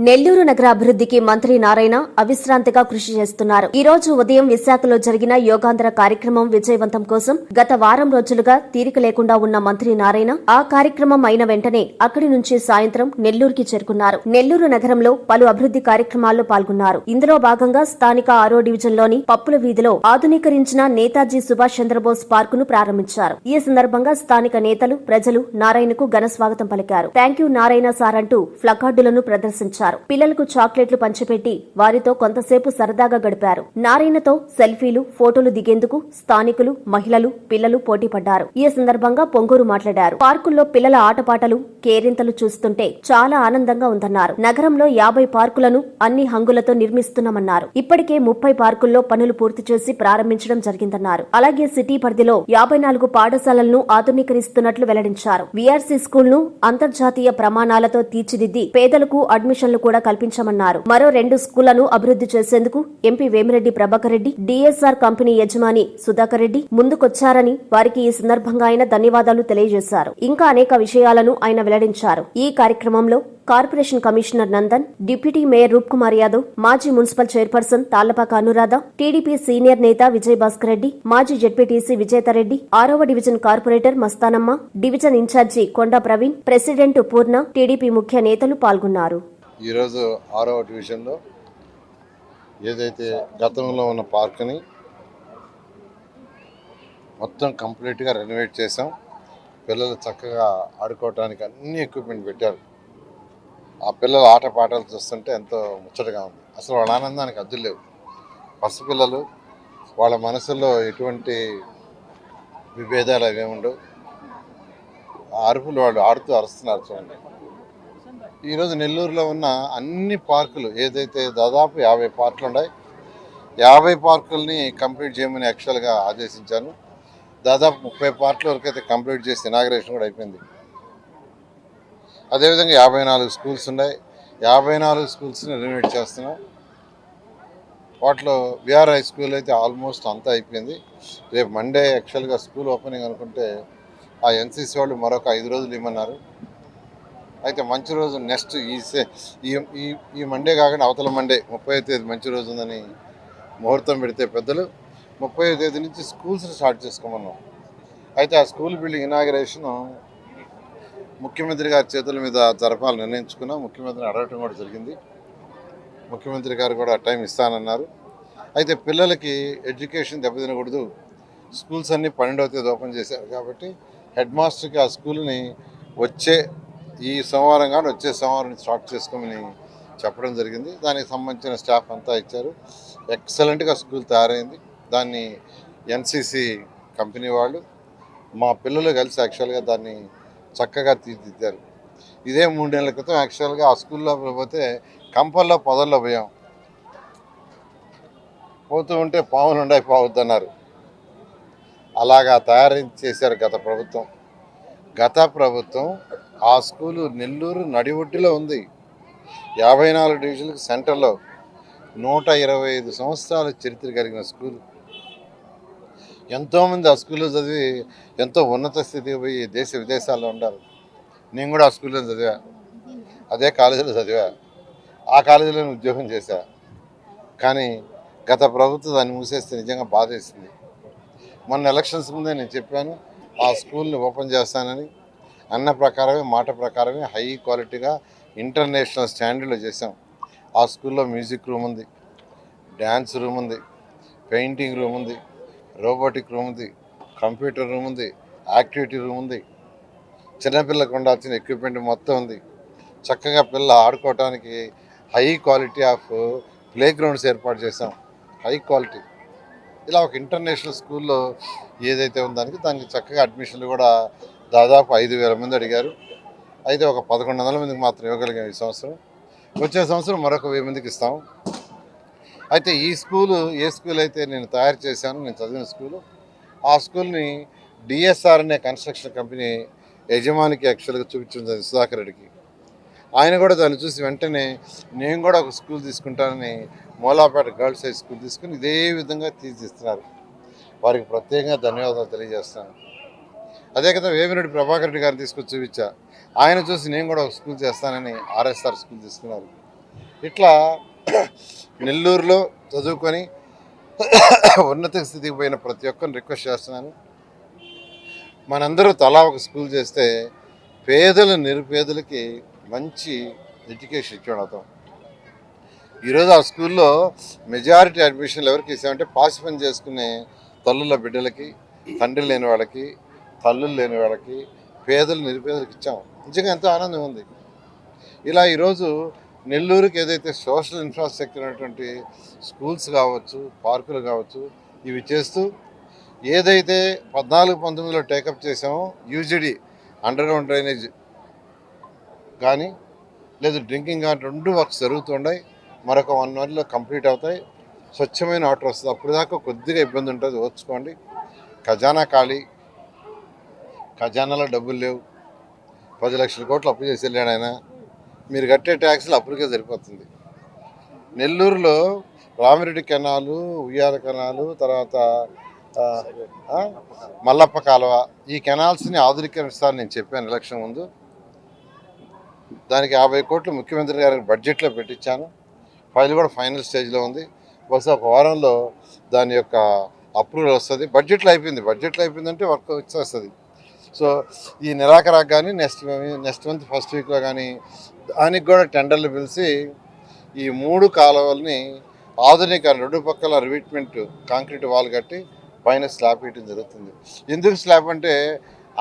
నెల్లూరు నగర అభివృద్ధికి మంత్రి నారాయణ అవిశ్రాంతిగా కృషి చేస్తున్నారు. ఈ రోజు ఉదయం విశాఖలో జరిగిన యోగాంధ్ర కార్యక్రమం విజయవంతం కోసం గత వారం రోజులుగా తీరిక లేకుండా ఉన్న మంత్రి నారాయణ ఆ కార్యక్రమం అయిన వెంటనే అక్కడి నుంచి సాయంత్రం నెల్లూరుకి చేరుకున్నారు. నెల్లూరు నగరంలో పలు అభివృద్ధి కార్యక్రమాల్లో పాల్గొన్నారు. ఇందులో భాగంగా స్థానిక 6వ డివిజన్లోని పప్పుల వీధిలో ఆధునీకరించిన నేతాజీ సుభాష్ చంద్రబోస్ పార్కును ప్రారంభించారు. ఈ సందర్భంగా స్థానిక నేతలు, ప్రజలు నారాయణకు ఘన స్వాగతం పలికారు. థ్యాంక్ యూ నారాయణ సార్ అంటూ ప్లకార్డులను ప్రదర్శించారు. పిల్లలకు చాక్లెట్లు పంచిపెట్టి వారితో కొంతసేపు సరదాగా గడిపారు. నారాయణతో సెల్ఫీలు, ఫోటోలు దిగేందుకు స్థానికులు, మహిళలు, పిల్లలు పోటీ పడ్డారు. ఈ సందర్భంగా పొంగూరు మాట్లాడారు. పార్కుల్లో పిల్లల ఆటపాటలు, కేరింతలు చూస్తుంటే చాలా ఆనందంగా ఉందన్నారు. నగరంలో 50 పార్కులను అన్ని హంగులతో నిర్మిస్తున్నామన్నారు. ఇప్పటికే 30 పార్కుల్లో పనులు పూర్తి చేసి ప్రారంభించడం జరిగిందన్నారు. అలాగే సిటీ పరిధిలో 54 పాఠశాలలను ఆధునీకరిస్తున్నట్లు వెల్లడించారు. వీఆర్సీ స్కూల్ ను అంతర్జాతీయ ప్రమాణాలతో తీర్చిదిద్ది పేదలకు అడ్మిషన్లు కూడా కల్పించామన్నారు. మరో 2 స్కూళ్లను అభివృద్ధి చేసేందుకు MP Vemireddy Prabhakar Reddy, DSR company యజమాని సుధాకర్ రెడ్డి ముందుకొచ్చారని వారికి ఈ సందర్భంగా ఆయన ధన్యవాదాలు తెలియజేశారు. ఇంకా అనేక విషయాలను ఆయన వెల్లడించారు. ఈ కార్యక్రమంలో corporation commissioner Nandan, deputy mayor Roop Kumar Yadav, మాజీ municipal chairperson Tallapaka Anuradha, TDP senior నేత విజయ్ భాస్కర్ రెడ్డి, మాజీ జెడ్పీటీసీ విజేతారెడ్డి, 6వ division corporator Mastanamma, division incharge Konda Praveen, president Purna, TDP ముఖ్య నేతలు పాల్గొన్నారు. ఈరోజు 6వ డివిజన్లో ఏదైతే గతంలో ఉన్న పార్క్ని మొత్తం కంప్లీట్గా రెనోవేట్ చేసాం. పిల్లలు చక్కగా ఆడుకోవడానికి అన్ని ఎక్విప్మెంట్ పెట్టారు. ఆ పిల్లల ఆట పాటలు చూస్తుంటే ఎంతో ముచ్చటగా ఉంది. అసలు వాళ్ళ ఆనందానికి అద్దులు లేవు. పసిపిల్లలు, వాళ్ళ మనసులో ఎటువంటి విభేదాలు అవి ఉండవు. ఆ అరుపులు వాళ్ళు ఆడుతూ అరుస్తున్నారు చూడండి. ఈరోజు నెల్లూరులో ఉన్న అన్ని పార్కులు ఏదైతే దాదాపు 50 పార్కులు ఉన్నాయి, 50 పార్కుల్ని కంప్లీట్ చేయమని యాక్చువల్గా ఆదేశించాను. దాదాపు 30 పార్కుల వరకు అయితే కంప్లీట్ చేసి ఇనాగరేషన్ కూడా అయిపోయింది. అదేవిధంగా 54 స్కూల్స్ ఉన్నాయి. 54 స్కూల్స్ని రెనోవేట్ చేస్తున్నాం. వాటిలో విఆర్ హై స్కూల్ అయితే ఆల్మోస్ట్ అంతా అయిపోయింది. రేపు మండే యాక్చువల్గా స్కూల్ ఓపెనింగ్ అనుకుంటే ఆ ఎన్సీసీ వాళ్ళు మరొక 5 రోజులు ఇవ్వమన్నారు. అయితే మంచి రోజు నెక్స్ట్ ఈ మండే కాకుండా అవతల మండే 30వ తేదీ మంచి రోజు ఉందని ముహూర్తం పెడితే పెద్దలు 30వ తేదీ నుంచి స్కూల్స్ స్టార్ట్ చేసుకోమన్నాం. అయితే ఆ స్కూల్ బిల్డింగ్ ఇనాగరేషన్ ముఖ్యమంత్రి గారి చేతుల మీద జరపాలని నిర్ణయించుకున్నాం. ముఖ్యమంత్రిని అడగటం కూడా జరిగింది. ముఖ్యమంత్రి గారు కూడా టైం ఇస్తానన్నారు. అయితే పిల్లలకి ఎడ్యుకేషన్ దెబ్బతినకూడదు, స్కూల్స్ అన్నీ 12వ తేదీ ఓపెన్ చేశారు కాబట్టి హెడ్ మాస్టర్కి ఆ స్కూల్ని ఈ సోమవారం కానీ వచ్చే సోమవారం స్టార్ట్ చేసుకోమని చెప్పడం జరిగింది. దానికి సంబంధించిన స్టాఫ్ అంతా ఇచ్చారు. ఎక్సలెంట్గా స్కూల్ తయారైంది. దాన్ని ఎన్సీసీ కంపెనీ వాళ్ళు మా పిల్లలు కలిసి యాక్చువల్గా దాన్ని చక్కగా తీర్చిదిద్దారు. ఇదే 3 నెలల క్రితం యాక్చువల్గా ఆ స్కూల్లో పోతే కంపల్లో పొదల్లో పోయాం. పోతూ ఉంటే పాములు ఉండాయి పోవద్దన్నారు. అలాగా తయారు చేశారు గత ప్రభుత్వం. ఆ స్కూలు నెల్లూరు నడిఒడ్డులో ఉంది. 54 డివిజన్లకు సెంటర్లో 125 సంవత్సరాల చరిత్ర కలిగిన స్కూలు. ఎంతోమంది ఆ స్కూల్లో చదివి ఎంతో ఉన్నత స్థితికి పోయి దేశ విదేశాల్లో ఉండాలి. నేను కూడా ఆ స్కూల్లో చదివా, అదే కాలేజీలో చదివా, ఆ కాలేజీలో ఉద్యోగం చేశా. కానీ గత ప్రభుత్వం దాన్ని మూసేస్తే నిజంగా బాధేసింది. మొన్న ఎలక్షన్స్ ముందే నేను చెప్పాను ఆ స్కూల్ని ఓపెన్ చేస్తానని. అన్న ప్రకారమే, మాట ప్రకారమే హై క్వాలిటీగా ఇంటర్నేషనల్ స్టాండర్డ్లో చేసాం. ఆ స్కూల్లో మ్యూజిక్ రూమ్ ఉంది, డ్యాన్స్ రూమ్ ఉంది, పెయింటింగ్ రూమ్ ఉంది, రోబోటిక్ రూమ్ ఉంది, కంప్యూటర్ రూమ్ ఉంది, యాక్టివిటీ రూమ్ ఉంది. చిన్నపిల్లలకు ఉండాల్సిన ఎక్విప్మెంట్ మొత్తం ఉంది. చక్కగా పిల్ల ఆడుకోవడానికి high quality of play grounds ఏర్పాటు చేసాం. హై క్వాలిటీ ఇలా ఒక ఇంటర్నేషనల్ స్కూల్లో ఏదైతే ఉందో దానికి చక్కగా అడ్మిషన్లు కూడా దాదాపు 5,000 మంది అడిగారు. అయితే ఒక 1,100 మందికి మాత్రం ఇవ్వగలిగాం ఈ సంవత్సరం. వచ్చే సంవత్సరం మరొక 1000 మందికి ఇస్తాం. అయితే ఈ స్కూలు ఏ స్కూల్ అయితే నేను తయారు చేశాను, నేను చదివిన స్కూలు, ఆ స్కూల్ని డిఎస్ఆర్ అనే కన్స్ట్రక్షన్ కంపెనీ యజమానికి యాక్చువల్గా చూపించింది సుధాకర్ రెడ్డికి. ఆయన కూడా దాన్ని చూసి వెంటనే నేను కూడా ఒక స్కూల్ తీసుకుంటానని మూలాపేట గర్ల్స్ హై స్కూల్ తీసుకుని ఇదే విధంగా తీర్చిదిస్తున్నారు. వారికి ప్రత్యేకంగా ధన్యవాదాలు తెలియజేస్తాను. అదే కదా వేమిరెడ్డి ప్రభాకర్ రెడ్డి గారిని తీసుకొచ్చి చూపించా. ఆయన చూసి నేను కూడా ఒక స్కూల్ చేస్తానని ఆర్ఎస్ఆర్ స్కూల్ తీసుకున్నారు. ఇట్లా నెల్లూరులో చదువుకొని ఉన్నత స్థితికి పోయిన ప్రతి ఒక్కరిని రిక్వెస్ట్ చేస్తున్నాను, మనందరూ తలా ఒక స్కూల్ చేస్తే నిరుపేదలకి మంచి ఎడ్యుకేషన్ ఇచ్చాడు. ఈరోజు ఆ స్కూల్లో మెజారిటీ అడ్మిషన్లు ఎవరికి ఇస్తామంటే పాస్ పని చేసుకునే తల్లుల బిడ్డలకి, తండ్రి లేని వాళ్ళకి, తల్లులు లేని వాళ్ళకి, నిరుపేదలకు ఇచ్చాం. నిజంగా ఎంతో ఆనందం ఉంది. ఇలా ఈరోజు నెల్లూరుకి ఏదైతే సోషల్ ఇన్ఫ్రాస్ట్రక్చర్ అనేటువంటి స్కూల్స్ కావచ్చు, పార్కులు కావచ్చు, ఇవి చేస్తూ ఏదైతే 14-19లో టేకప్ చేసామో యూజీడీ అండర్ గ్రౌండ్ డ్రైనేజ్ కానీ లేదు డ్రింకింగ్ కానీ 2 వర్క్స్ జరుగుతుంటాయి. మరొక 1 monthలో కంప్లీట్ అవుతాయి. స్వచ్ఛమైన వాటర్ వస్తుంది. అప్పుడు దాకా కొద్దిగా ఇబ్బంది ఉంటుంది, ఓర్చుకోండి. ఖజానా ఖాళీ, ఖజానాలో డబ్బులు లేవు. 10 లక్షల కోట్లు అప్పు చేసి వెళ్ళాడు ఆయన. మీరు కట్టే ట్యాక్స్లు అప్పుడికే సరిపోతుంది. నెల్లూరులో రామిరెడ్డి కెనాలు, ఉయ్యాల కెనాలు, తర్వాత మల్లప్ప కాలువ, ఈ కెనాల్స్ని ఆధునీకరిస్తానని నేను చెప్పాను ఎలక్షన్ ముందు. దానికి 50 కోట్లు ముఖ్యమంత్రి గారికి బడ్జెట్లో పెట్టించాను. ఫైల్ కూడా ఫైనల్ స్టేజ్లో ఉంది. బహుశా 1 వారంలో దాని యొక్క అప్రూవల్ వస్తుంది. బడ్జెట్లో అయిపోయిందంటే వర్క్ వచ్చేస్తుంది. సో ఈ నెలాఖరాకు కానీ నెక్స్ట్ మంత్ ఫస్ట్ వీక్లో కానీ దానికి కూడా టెండర్లు పిలిచి ఈ 3 కాలువల్ని ఆధునీకరణ, 2 పక్కల రివిట్మెంట్ కాంక్రీట్ వాల్ కట్టి పైన స్లాబ్ వేయడం జరుగుతుంది. ఎందుకు స్లాబ్ అంటే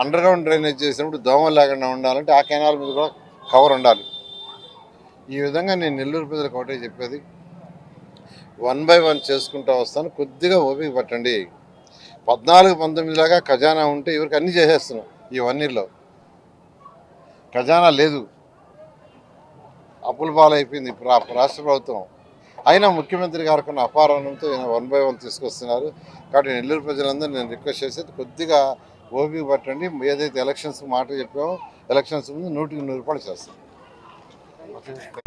అండర్ గ్రౌండ్ డ్రైనేజ్ చేసినప్పుడు దోమలు లేకుండా ఉండాలంటే ఆ కెనాల్ మీద కూడా కవర్ ఉండాలి. ఈ విధంగా నేను నెల్లూరు ప్రజలకు ఒకటే చెప్పేది, 1 by 1 చేసుకుంటూ వస్తాను. కొద్దిగా ఓపిక పట్టండి. 14-19 లాగా ఖజానా ఉంటే ఎవరికి అన్నీ చేసేస్తున్నాం. ఈ 1 yearలో ఖజానా లేదు, అప్పుల పాలైపోయింది రాష్ట్ర ప్రభుత్వం. అయినా ముఖ్యమంత్రి గారికి ఉన్న అపారణంతో 1 by 1 తీసుకొస్తున్నారు. కాబట్టి నెల్లూరు ప్రజలందరూ నేను రిక్వెస్ట్ చేసేది కొద్దిగా ఓపిక పట్టండి. ఏదైతే ఎలక్షన్స్ మాట చెప్పామో ఎలక్షన్స్ ముందు 100కి 100 చేస్తాం.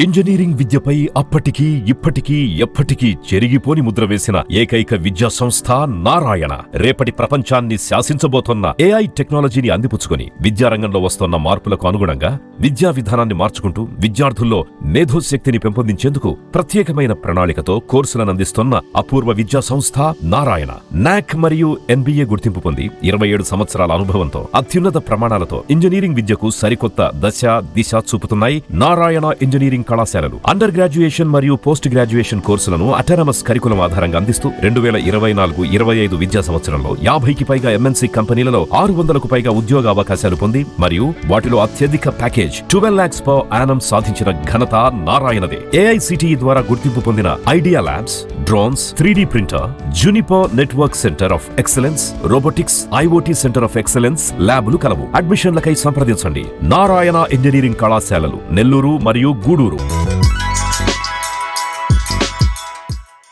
ఇంజనీరింగ్ విద్యపై అప్పటికీ ఇప్పటికీ ఎప్పటికీ చెరిగిపోని ముద్ర వేసిన ఏకైక విద్యా సంస్థ నారాయణ. రేపటి ప్రపంచాన్ని శాసించబోతోన్న AI టెక్నాలజీని అందిపుచ్చుకొని విద్యారంగంలో వస్తున్న మార్పులకు అనుగుణంగా విద్యా విధానాన్ని మార్చుకుంటూ విద్యార్థుల్లో మేధోశక్తిని పెంపొందించేందుకు ప్రత్యేకమైన ప్రణాళికతో కోర్సులను అందిస్తున్న అపూర్వ విద్యా సంస్థ నారాయణ. NAC మరియు NBA గుర్తింపు పొంది 27 సంవత్సరాల అనుభవంతో అత్యున్నత ప్రమాణాలతో ఇంజనీరింగ్ విద్యకు సరికొత్త దశ దిశ చూపుతున్నాయి నారాయణ ఇంజనీరింగ్ కళాశాలలు. అండర్ గ్రాడ్యుయేషన్ మరియు పోస్ట్ గ్రాడ్యుయేషన్ కోర్సులను అటానమస్ కరికులం ఆధారంగా అందిస్తూ 2024-25 విద్యా సంవత్సరంలో 50కి పైగా MNC కంపెనీలలో 600కు పైగా ఉద్యోగ అవకాశాలు పొంది మరియు వాటిలో అత్యధిక ప్యాకేజ్ 12 lakhs per annum సాధించిన ఘనత నారాయణదే. AICTE ద్వారా గుర్తింపు పొందిన idea labs, drones, 3D printer, Juniper network centre of excellence, robotics, IoT centre of excellence ల్యాబులు కలవు. అడ్మిషన్లకై సంప్రదించండి. నారాయణ ఇంజనీరింగ్ కళాశాలలు, నెల్లూరు మరియు Gudur.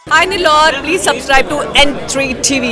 Hi Nilor, please subscribe to N3 TV.